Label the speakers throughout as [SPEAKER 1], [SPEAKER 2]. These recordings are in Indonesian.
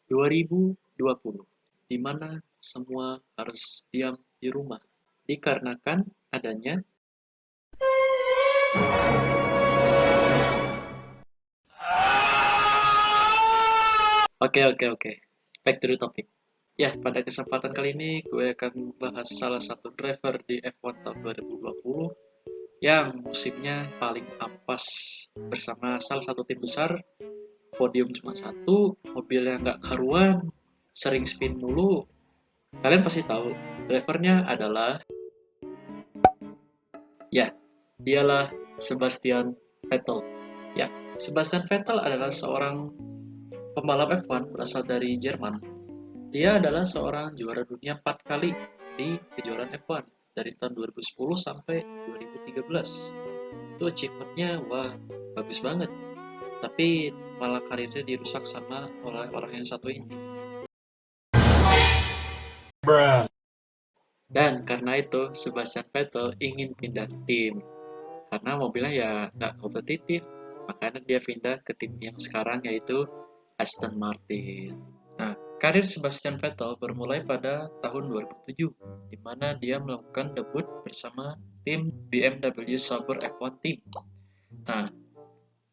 [SPEAKER 1] 2020, di mana semua harus diam di rumah dikarenakan adanya. Oke, oke, oke. Back to the topic. Ya, pada kesempatan kali ini gue akan membahas salah satu driver di F1 tahun 2020 yang musimnya paling ampas bersama salah satu tim besar, podium cuma satu, mobilnya nggak karuan, sering spin mulu. Kalian pasti tahu, drivernya adalah, ya, dialah Sebastian Vettel. Ya, Sebastian Vettel adalah seorang pembalap F1 berasal dari Jerman. Dia adalah seorang juara dunia 4 kali di kejuaraan F1 dari tahun 2010 sampai 2013. Itu achievementnya wah bagus banget. Tapi malah karirnya dirusak sama orang yang satu ini. Dan karena itu Sebastian Vettel ingin pindah tim karena mobilnya ya nggak kompetitif. Makanya dia pindah ke tim yang sekarang yaitu Aston Martin. Nah, karir Sebastian Vettel bermulai pada tahun 2007, di mana dia melakukan debut bersama tim BMW Sauber F1 Team. Nah,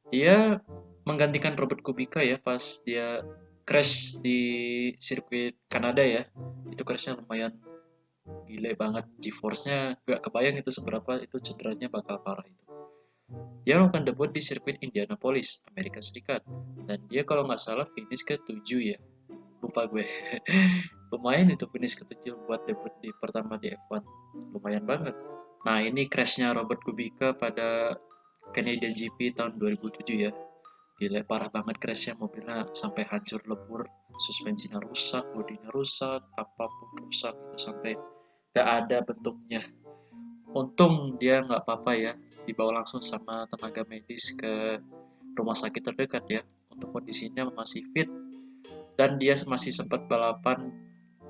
[SPEAKER 1] dia menggantikan Robert Kubica ya pas dia crash di sirkuit Kanada ya. Itu crashnya lumayan gile banget, G-force-nya gak kebayang itu seberapa itu cederanya bakal parah itu. Dia melakukan debut di sirkuit Indianapolis, Amerika Serikat. Dan dia kalau nggak salah finish ke-7 ya. Lupa gue. Lumayan itu finish ke-7 buat debut di pertama di F1. Lumayan banget. Nah, ini crashnya Robert Kubica pada Canadian GP tahun 2007 ya. Gila, parah banget crashnya, mobilnya sampai hancur lebur, suspensinya rusak, bodinya rusak, apapun rusak, itu sampai gak ada bentuknya. Untung dia nggak apa-apa ya, dibawa langsung sama tenaga medis ke rumah sakit terdekat ya, untuk kondisinya masih fit, dan dia masih sempat balapan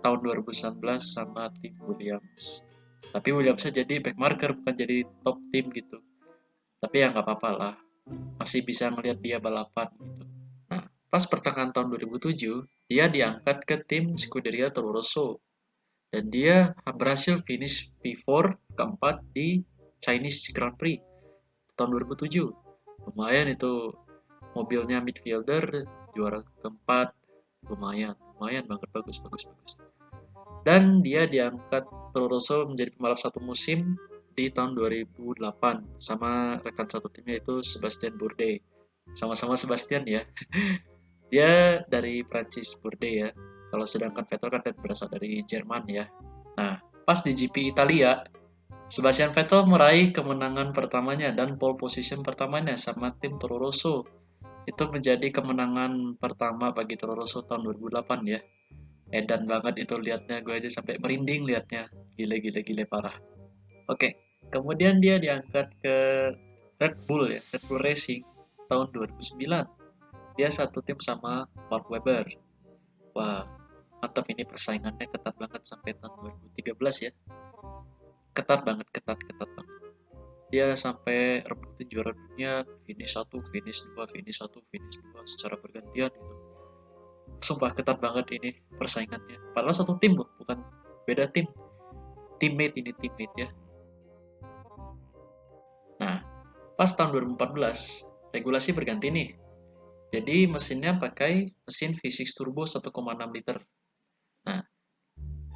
[SPEAKER 1] tahun 2019 sama tim Williams. Tapi Williamsnya jadi back marker, bukan jadi top tim gitu. Tapi ya nggak apa-apa lah, masih bisa ngelihat dia balapan gitu. Nah, pas pertengahan tahun 2007, dia diangkat ke tim Scuderia Toro Rosso. Dan dia berhasil finish P4 keempat di Chinese Grand Prix tahun 2007. Lumayan itu, mobilnya midfielder, juara keempat, lumayan, lumayan banget, bagus, bagus, bagus. Dan dia diangkat Toro Rosso menjadi pembalap satu musim di tahun 2008 sama rekan satu timnya itu Sebastian Bourdais. Sama-sama Sebastian ya. Dia dari Prancis, Bourdais ya. Kalau sedangkan Vettel kan berasal dari Jerman ya. Nah, pas di GP Italia, Sebastian Vettel meraih kemenangan pertamanya dan pole position pertamanya sama tim Toro Rosso. Itu menjadi kemenangan pertama bagi Toro Rosso tahun 2008 ya. Edan banget itu liatnya, gue aja sampai merinding liatnya. Gile, gile, gile parah. Oke, kemudian dia diangkat ke Red Bull ya, Red Bull Racing tahun 2009. Dia satu tim sama Mark Webber. Wah, mantap, ini persaingannya ketat banget sampai tahun 2013 ya. Ketat banget, ketat, ketat banget. Dia sampai rebutin juara dunia, finish 1, finish 2, finish 1, finish 2 secara bergantian gitu. Sumpah ketat banget ini persaingannya. Padahal satu tim loh, bukan beda tim. Teammate ini, teammate ya. Nah, pas tahun 2014, regulasi berganti nih. Jadi mesinnya pakai mesin V6 turbo 1,6 liter. Nah,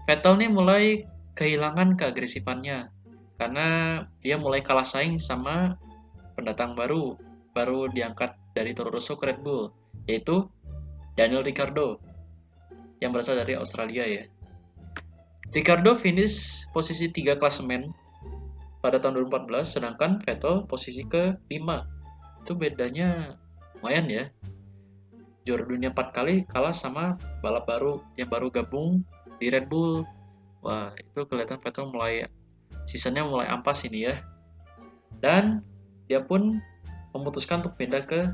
[SPEAKER 1] Vettel nih mulai kehilangan keagresifannya karena dia mulai kalah saing sama pendatang baru diangkat dari Toro Rosso ke Red Bull, yaitu Daniel Ricciardo yang berasal dari Australia ya. Ricciardo finish posisi 3 klasemen pada tahun 2014, sedangkan Vettel posisi ke-5. Itu bedanya lumayan ya. Juara dunia 4 kali kalah sama balap baru yang baru gabung di Red Bull. Wah, itu kelihatan Vettel seasonnya mulai ampas ini ya. Dan dia pun memutuskan untuk pindah ke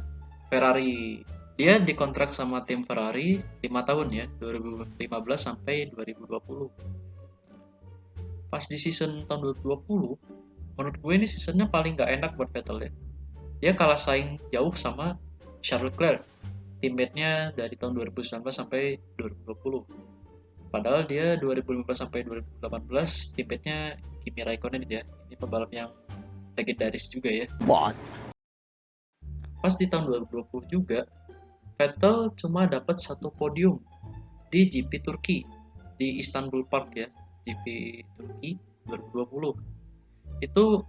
[SPEAKER 1] Ferrari. Dia dikontrak sama tim Ferrari 5 tahun ya, 2015 sampai 2020. Pas di season tahun 2020, menurut gue ini seasonnya paling gak enak buat Vettel ya. Dia kalah saing jauh sama Charles Leclerc, teammate-nya dari tahun 2019 sampai 2020. Padahal dia 2015 sampai 2018 teammate-nya Kimi Raikkonen ya. Ini pembalap yang legendaris juga ya.
[SPEAKER 2] What?
[SPEAKER 1] Pas di tahun 2020 juga, Vettel cuma dapat satu podium di GP Turki di Istanbul Park ya, GP Turki 2020. Itu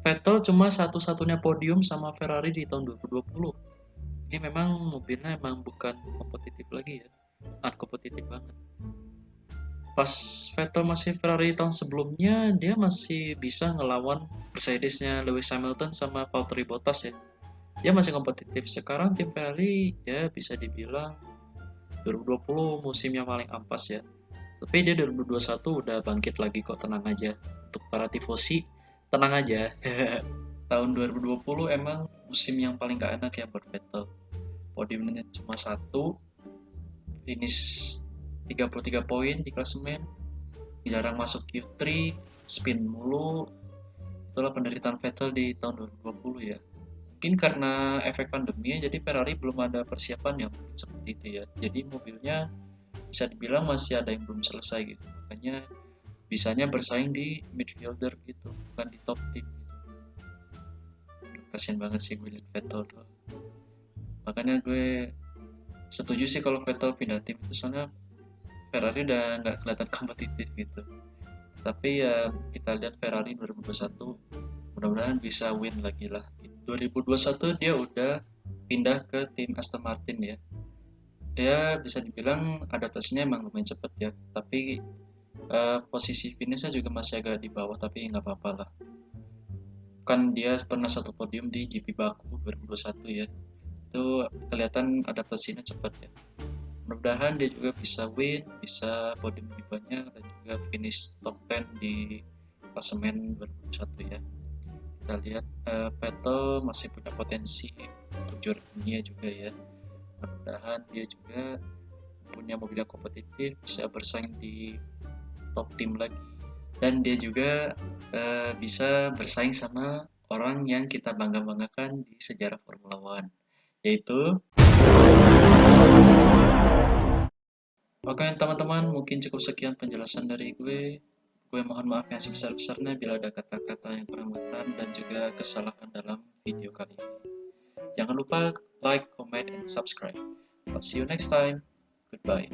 [SPEAKER 1] Vettel cuma satu-satunya podium sama Ferrari di tahun 2020. Ini memang mobilnya emang bukan kompetitif lagi ya, unkompetitif banget. Pas Vettel masih Ferrari tahun sebelumnya, dia masih bisa ngelawan Mercedes-nya Lewis Hamilton sama Valtteri Bottas ya. Dia masih kompetitif. Sekarang tim Ferrari ya bisa dibilang 2020 musim yang paling ampas ya. Tapi dia 2021 udah bangkit lagi kok, tenang aja. Untuk para tifosi, tenang aja. Tahun 2020 emang musim yang paling gak enak ya buat Vettel. Podiumnya cuma satu, finish 33 poin di klasemen, jarang masuk Q3, spin mulu. Itulah penderitaan Vettel di tahun 2020 ya. Mungkin karena efek pandemi jadi Ferrari belum ada persiapan yang seperti itu ya. Jadi mobilnya bisa dibilang masih ada yang belum selesai gitu. Makanya bisanya bersaing di midfielder gitu, bukan di top team gitu. Kasian banget sih gue liat Vettel tuh. Makanya gue setuju sih kalau Vettel pindah tim itu, soalnya Ferrari udah nggak kelihatan kompetitif gitu. Tapi ya kita lihat Ferrari 2021 mudah-mudahan bisa win lagi lah. 2021 dia udah pindah ke tim Aston Martin ya. Ya bisa dibilang adaptasinya emang lumayan cepet ya. Tapi posisi finishnya juga masih agak di bawah, tapi nggak apa-apa lah. Kan dia pernah satu podium di GP Baku 2021 ya. Itu kelihatan adaptasinya cepat ya. Mudah-mudahan dia juga bisa win, bisa podium lebih banyak, dan juga finish top 10 di klasemen 2021 ya. Kita lihat Vettel masih punya potensi untuk juara dunia juga ya. Mudah-mudahan dia juga punya mobil yang kompetitif, bisa bersaing di top tim lagi, dan dia juga bisa bersaing sama orang yang kita bangga-banggakan di sejarah Formula One, yaitu oke teman-teman, mungkin cukup sekian penjelasan dari gue. Gue mohon maaf yang sebesar-besarnya bila ada kata-kata yang kurang berkenan dan juga kesalahan dalam video kali ini. Jangan lupa like, comment, and subscribe. I'll see you next time. Goodbye.